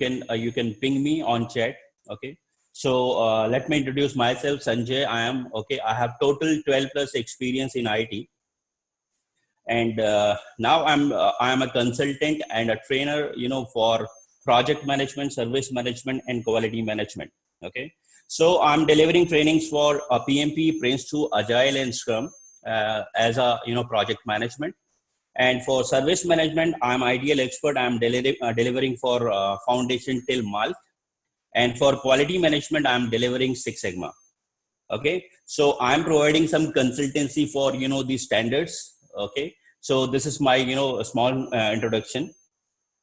you can ping me on chat. Okay. So let me introduce myself, Sanjay. I have total 12 plus experience in IT, and now I am a consultant and a trainer, for project management, service management, and quality management. Okay. So I'm delivering trainings for PMP, Prince2, Agile, and Scrum as a project management. And for service management, I'm ideal expert. I'm delivering for foundation till Malk. And for quality management, I'm delivering Six Sigma. Okay. So I'm providing some consultancy for, the standards. Okay. So this is my, a small introduction.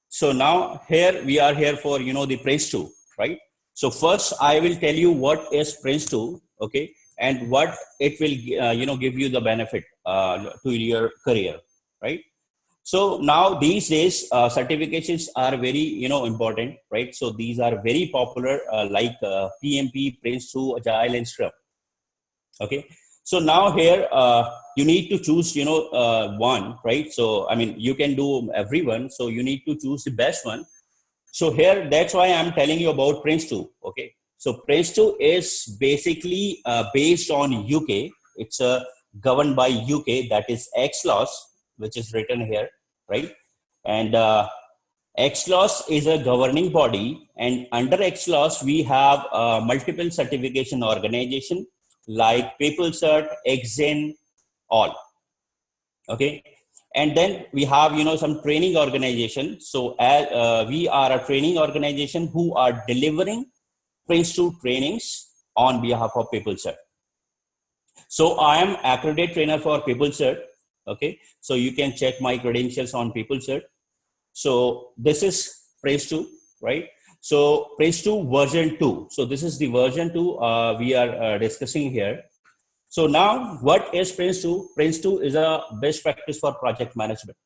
So now here we are here for, the Prince2, right? So first I will tell you what is Prince2. Okay. And what it will, give you the benefit to your career, right? So now these days, certifications are very, important, right? So these are very popular, like PMP, Prince2, Agile, and Scrum. Okay. So now here, you need to choose, one, right? So, I mean, you can do everyone. So you need to choose the best one. So here, that's why I'm telling you about Prince2. Okay. So Prince2 is basically based on UK. It's governed by UK, that is XLOS, which is written here, right? And XLOS is a governing body, and under XLOS we have multiple certification organization like PeopleCert, Exen, all. Okay. And then we have, some training organization. So as we are a training organization who are delivering Prince2 trainings on behalf of PeopleCert. So I am accredited trainer for PeopleCert. Okay. So you can check my credentials on PeopleCert. So this is Prince2, right? So Prince2 version 2. So this is the version 2 we are discussing here. So now what is Prince2? Prince2 is a best practice for project management.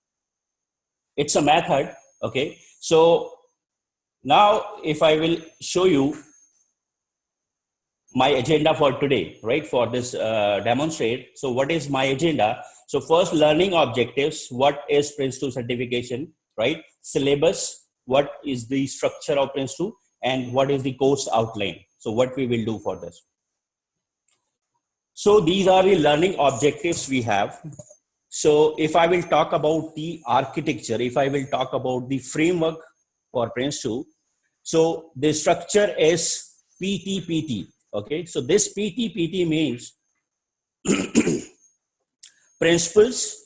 It's a method. Okay. So now if I will show you my agenda for today, right? For this demonstrate. So what is my agenda? So first, learning objectives. What is Prince2 certification, right? Syllabus. What is the structure of Prince2, and what is the course outline? So what we will do for this. So these are the learning objectives we have. So if I will talk about the architecture, if I will talk about the framework for Prince2, so the structure is PTPT. Okay. So this PTPT means principles,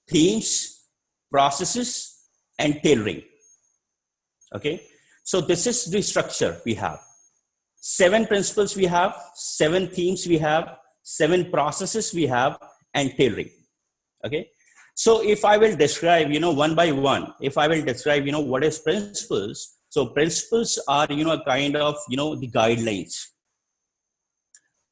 themes, processes, and tailoring. Okay. So this is the structure we have. 7 principles we have, 7 themes we have, 7 processes we have, and tailoring. Okay. So if I will describe, one by one, if I will describe, what is principles. So principles are, a kind of, the guidelines.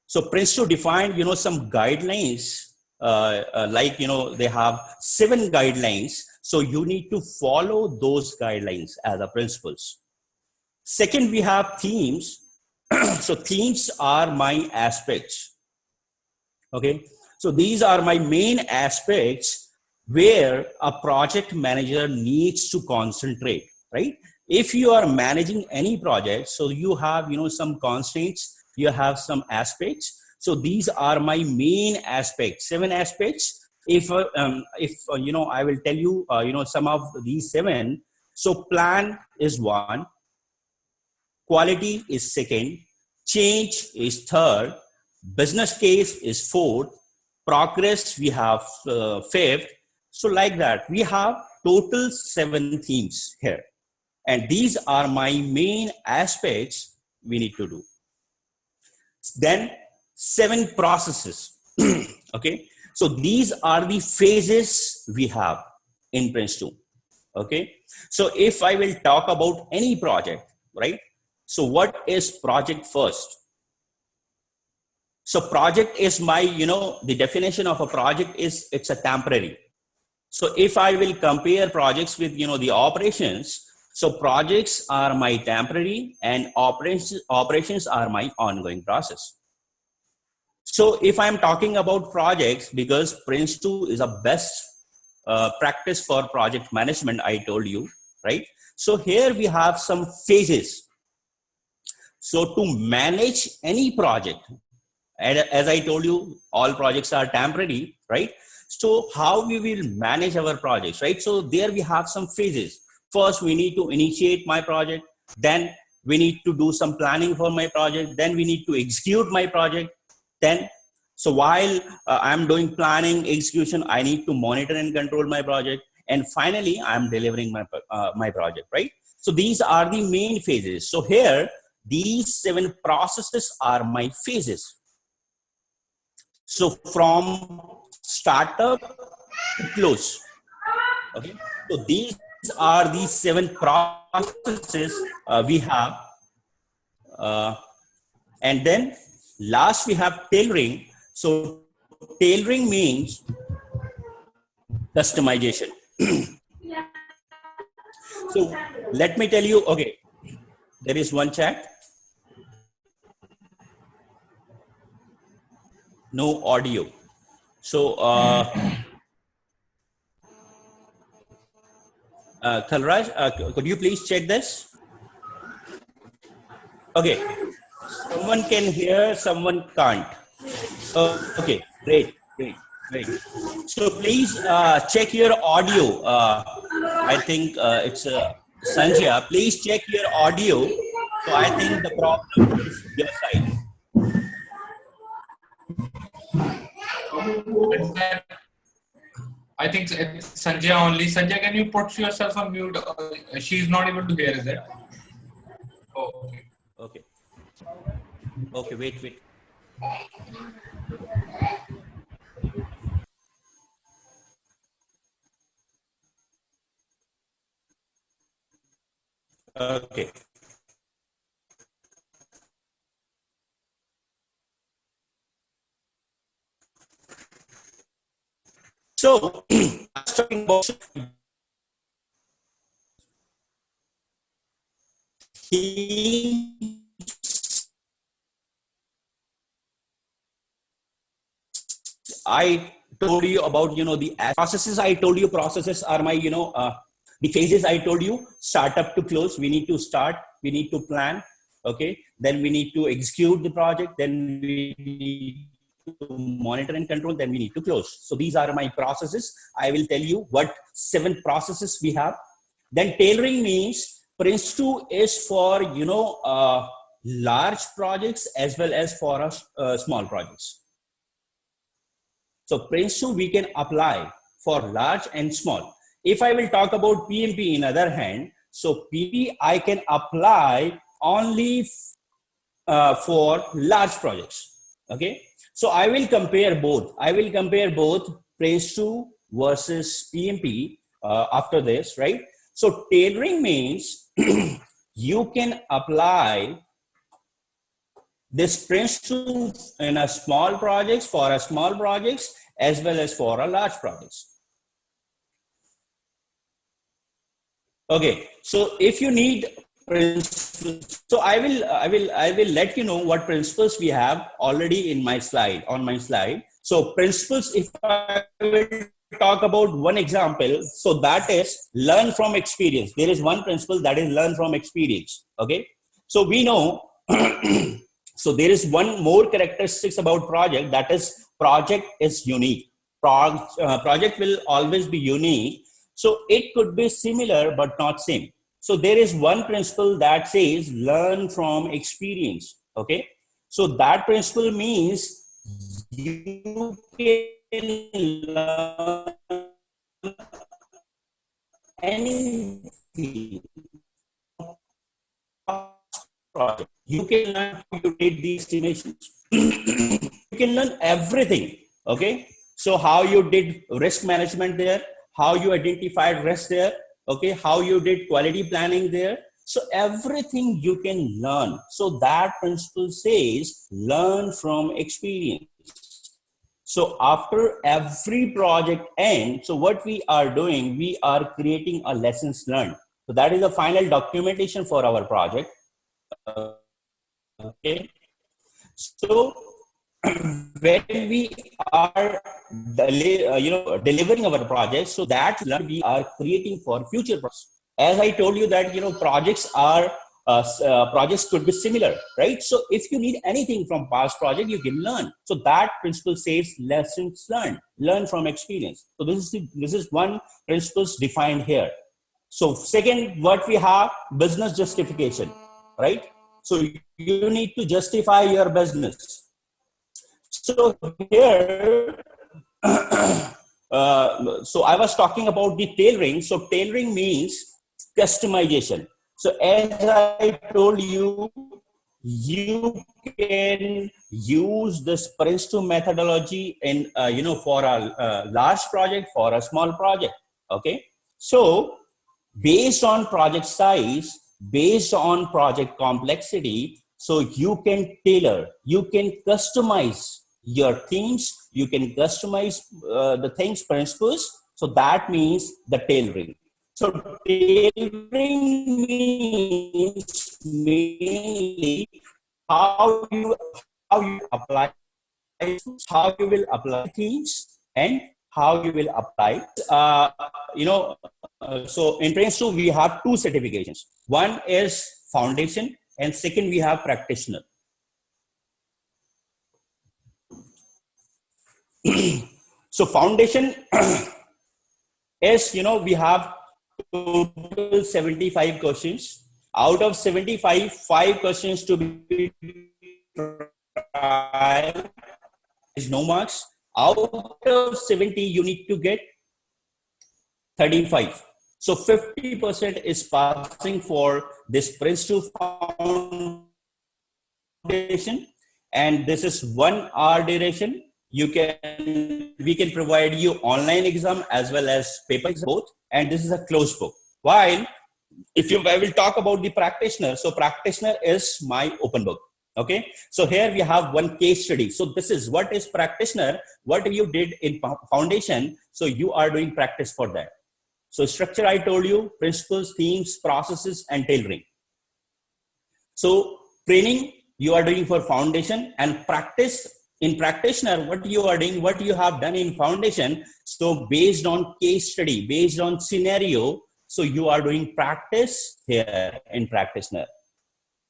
So Prince2 defined, some guidelines, like, they have 7 guidelines. So you need to follow those guidelines as the principles. Second, we have themes. So themes are my aspects. Okay. So these are my main aspects where a project manager needs to concentrate, right? If you are managing any project, so you have, some constraints, you have some aspects. So these are my main aspects, 7 aspects. If I will tell you, some of these 7. So plan is 1, quality is 2nd, change is 3rd, business case is 4th, progress we have 5th. So like that, we have total 7 themes here. And these are my main aspects we need to do. Then 7 processes. Okay. So these are the phases we have in Prince2. Okay. So if I will talk about any project, right? So what is project first? So project is my, the definition of a project is it's a temporary. So if I will compare projects with, the operations, so projects are my temporary and operations are my ongoing process. So if I'm talking about projects, because Prince2 is a best practice for project management, I told you, right? So here we have some phases. So to manage any project, and as I told you, all projects are temporary, right? So how we will manage our projects, right? So there we have some phases. First, we need to initiate my project. Then we need to do some planning for my project. Then we need to execute my project. Then, so while I'm doing planning, execution, I need to monitor and control my project. And finally, I'm delivering my project, right? So these are the main phases. So here, these 7 processes are my phases. So from startup to close. Okay. So these are the 7 processes we have. And then last we have tailoring. So tailoring means customization. So let me tell you, okay, there is one chat. No audio. So Khalraj, could you please check this? Okay, someone can hear, someone can't. Okay, great, great, great. So please check your audio. I think it's Sanjaya. Please check your audio. So I think the problem is your side. I think it's Sanjay only. Sanjay, can you put yourself on mute? She's not able to hear, is it? Oh, okay. Okay. Okay, wait. Okay. So, talking about I told you about, the processes. I told you processes are my, the phases I told you, startup to close. We need to start, we need to plan. Okay. Then we need to execute the project. Then we need to monitor and control. Then we need to close. So these are my processes. I will tell you what 7 processes we have. Then tailoring means Prince2 is for, large projects as well as for small projects. So Prince2 we can apply for large and small. If I will talk about PMP in other hand, so PMP I can apply only for large projects. Okay. So I will compare both. I will compare both Prince2 versus PMP after this, right? So tailoring means you can apply this Prince2 in a small projects for a small projects as well as for a large projects. Okay, so if you need principles, so I will let you know what principles we have already in my slide, on my slide. So principles, if I will talk about one example, so that is learn from experience. There is one principle that is learn from experience. Okay, so we know so there is one more characteristics about project, that is project is unique. Project will always be unique. So it could be similar but not same. So there is one principle that says learn from experience. Okay, so that principle means you can learn anything. You can learn how you did the estimations. You can learn everything. Okay, so how you did risk management there, how you identified risk there, okay, how you did quality planning there. So everything you can learn. So that principle says learn from experience. So after every project ends, so what we are doing, we are creating a lessons learned. So that is the final documentation for our project. Okay. So when we are delivering our project, so that we are creating for future projects. as I told you that, projects are, projects could be similar, right? So if you need anything from past project, you can learn. So that principle says lessons learned, learn from experience. So this is one principles defined here. So second, what we have, business justification, right? So you need to justify your business. So here, so I was talking about the tailoring. So tailoring means customization. So as I told you, you can use this Prince2 methodology in, for a large project, for a small project. Okay. So based on project size, based on project complexity, so you can tailor, you can customize your themes, you can customize the things, principles. So that means the tailoring. So tailoring means mainly how you apply, how you will apply themes, and how you will apply. So in Prince2, we have two certifications. One is foundation, and second we have practitioner. So foundation is, we have total 75 questions. Out of 75, 5 questions to be trial, is no marks. Out of 70, you need to get 35. So 50% is passing for this Prince2 foundation, and this is 1 hour duration. We can provide you online exam as well as paper exam, both, and this is a closed book. While I will talk about the practitioner. So practitioner is my open book. Okay, so here we have one case study. So this is what is practitioner, what you did in foundation. So you are doing practice for that. So structure, I told you, principles, themes, processes, and tailoring. So training you are doing for foundation, and practice in practitioner, what you are doing, what you have done in foundation. So based on case study, based on scenario, so you are doing practice here in practitioner.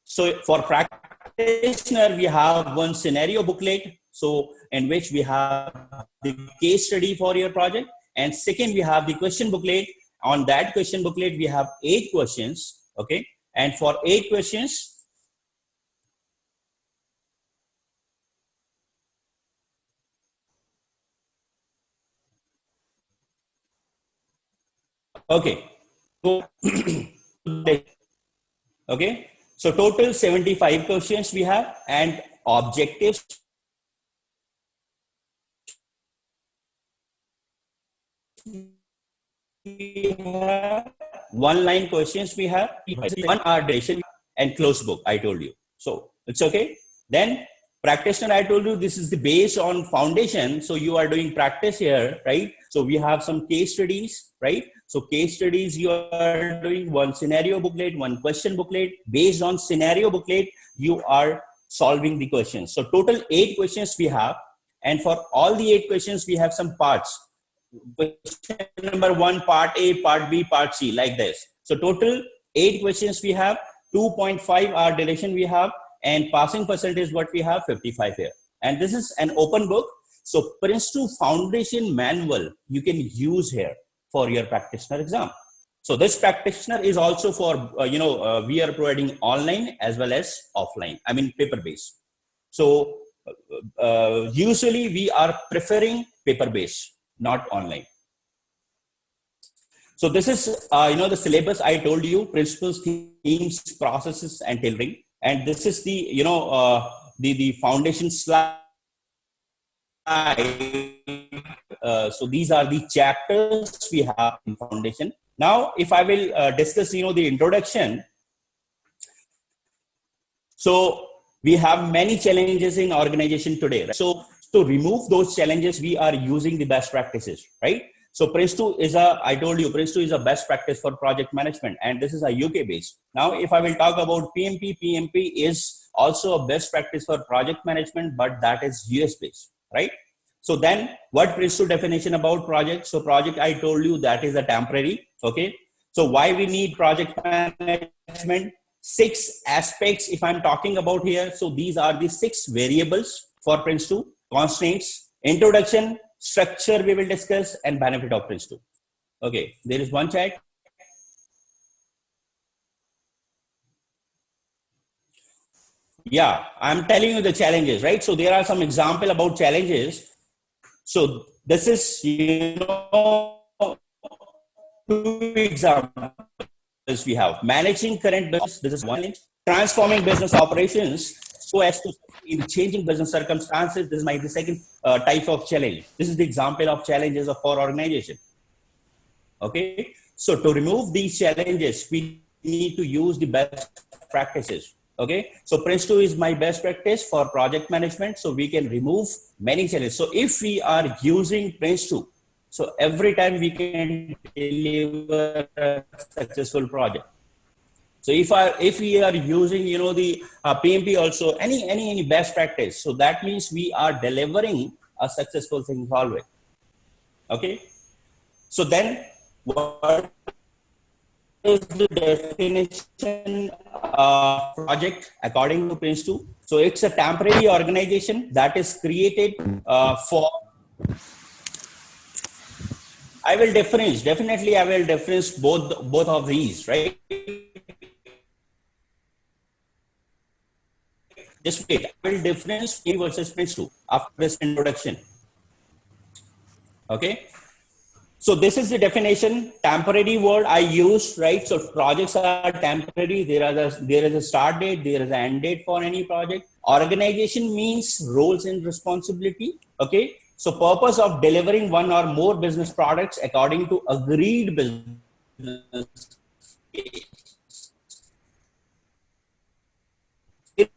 So for practitioner, we have one scenario booklet, so in which we have the case study for your project. And second, we have the question booklet. On that question booklet, we have 8 questions. Okay. And for 8 questions, okay. Okay. So total 75 questions we have, and objectives. We have 1-line questions we have, 1 hour duration, and closed book, I told you. So it's okay. Then practitioner, I told you, this is the base on foundation. So you are doing practice here, right? So we have some case studies, right? So case studies, you are doing one scenario booklet, one question booklet. Based on scenario booklet, you are solving the questions. So total 8 questions we have. And for all the 8 questions, we have some parts. Question number 1, part A, part B, part C, like this. So total 8 questions we have, 2.5 hour duration we have, and passing percentage what we have, 55 here. And this is an open book. So Prince2 foundation manual you can use here for your practitioner exam. So this practitioner is also for, we are providing online as well as offline, I mean paper based. So usually we are preferring paper based, not online. So this is, the syllabus I told you, principles, themes, processes, and tailoring. And this is the, the foundation slide. So these are the chapters we have in foundation. Now, if I will discuss, the introduction. So we have many challenges in organization today. Right? So to remove those challenges, we are using the best practices, right? So Prince2 is I told you, Prince2 is a best practice for project management, and this is a UK based. Now, if I will talk about PMP is also a best practice for project management, but that is US based, right? So then what Prince2 definition about project? So project, I told you, that is a temporary, okay? So why we need project management? 6 aspects if I'm talking about here. So these are the 6 variables for Prince2: constraints, introduction, structure we will discuss, and benefit of Prince2. Okay, there is one chat. Yeah, I'm telling you the challenges, right? So there are some example about challenges. So this is, you know, 2 examples we have. Managing current business, this is one challenge. Transforming business operations so as to in changing business circumstances, this might be the second type of challenge. This is the example of challenges of our organization. Okay, so to remove these challenges, we need to use the best practices. Okay, so Prince2 is my best practice for project management, so we can remove many challenges. So if we are using Prince2, so every time we can deliver a successful project. So if we are using, you know, the PMP also, any best practice, so that means we are delivering a successful thing always. Okay, so then what is the definition of project according to Prince2? So it's a temporary organization that is created for. I will definitely I will difference both of these, right? Just wait, I will difference A versus Prince2 after this introduction. Okay. So this is the definition, temporary word I use, right? So projects are temporary. There is a start date, there is an end date for any project. Organization means roles and responsibility. Okay. So purpose of delivering one or more business products according to agreed business case.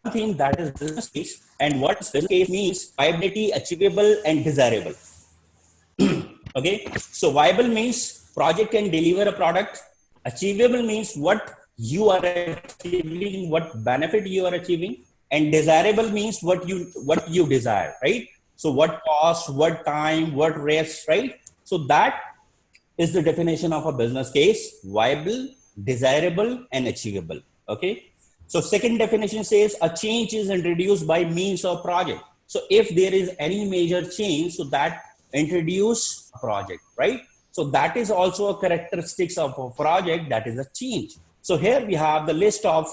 One thing that is business case, and what business case means viability, achievable, and desirable. Okay, so viable means project can deliver a product. Achievable means what you are achieving, what benefit you are achieving, and desirable means what you desire, right? So what cost, what time, what risk, right? So that is the definition of a business case: viable, desirable, and achievable. Okay. So second definition says a change is introduced by means of project. So if there is any major change, so that introduce a project, right? So that is also a characteristics of a project, that is a change. So here we have the list of,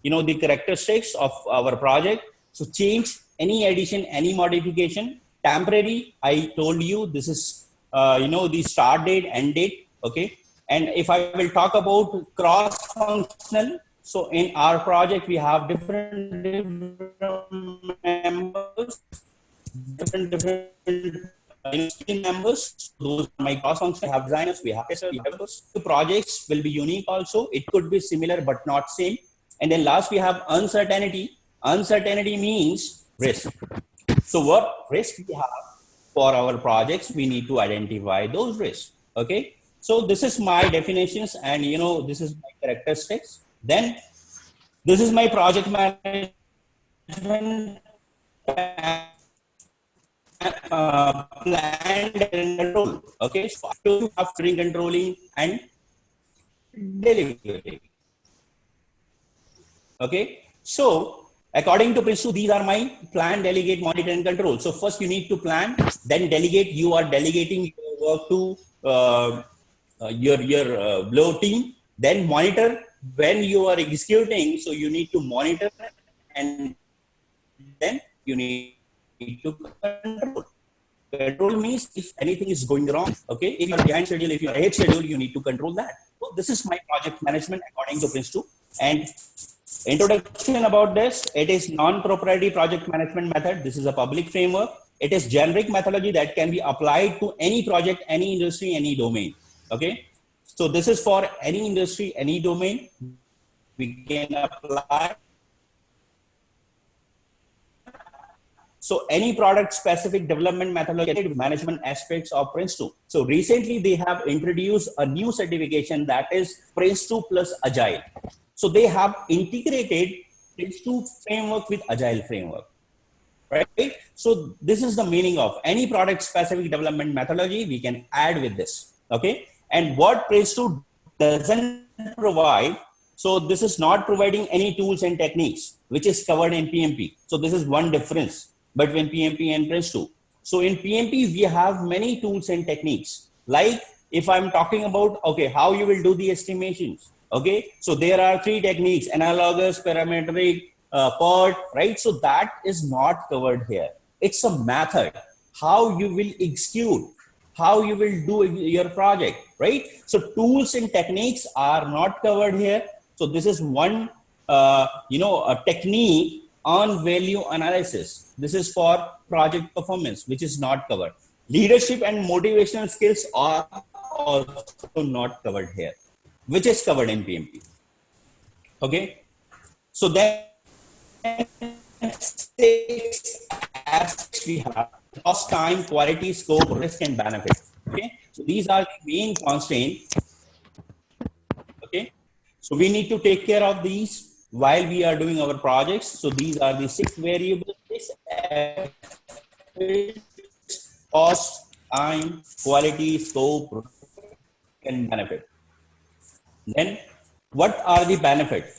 you know, the characteristics of our project. So change, any addition, any modification. Temporary, I told you this is you know, the start date, end date. Okay. And if I will talk about cross functional, so in our project we have different members, different team members. Those are my cross functional. We have designers, we have testers, we have developers. The projects will be unique also. It could be similar but not same. And then last we have uncertainty. Uncertainty means risk. So what risk we have for our projects, we need to identify those risks. Okay. So this is my definitions, and, you know, this is my characteristics. Then this is my project management planned and control. Okay. So you have controlling and delivery. Okay. So according to Prince2, these are my plan, delegate, monitor, and control. So first you need to plan, then delegate. You are delegating your work to your below team. Then monitor when you are executing. So you need to monitor, and then you need to control. Control means if anything is going wrong. Okay, if you are behind schedule, if you are ahead schedule, you need to control that. So this is my project management according to Prince2. And introduction about this: it is non-proprietary project management method. This is a public framework. It is generic methodology that can be applied to any project, any industry, any domain. Okay, so this is for any industry, any domain. We can apply. So any product specific development methodology management aspects of Prince2. So recently they have introduced a new certification, that is Prince2 plus Agile. So they have integrated Prince2 framework with Agile framework, right? So this is the meaning of any product specific development methodology we can add with this. Okay. And what Prince2 doesn't provide, so this is not providing any tools and techniques, which is covered in PMP. So this is one difference between PMP and Prince2. So in PMP, we have many tools and techniques. Like if I'm talking about, okay, how you will do the estimations. Okay, so there are three techniques: analogous, parametric, PERT, right? So that is not covered here. It's a method, how you will execute, how you will do your project, right? So tools and techniques are not covered here. So this is one, a technique on value analysis. This is for project performance, which is not covered. Leadership and motivational skills are also not covered here, which is covered in PMP. Okay. So then 6 aspects we have: cost, time, quality, scope, risk, and benefit. Okay. So these are the main constraints. Okay. So we need to take care of these while we are doing our projects. So these are the 6 variables: cost, time, quality, scope, and benefit. Then what are the benefits?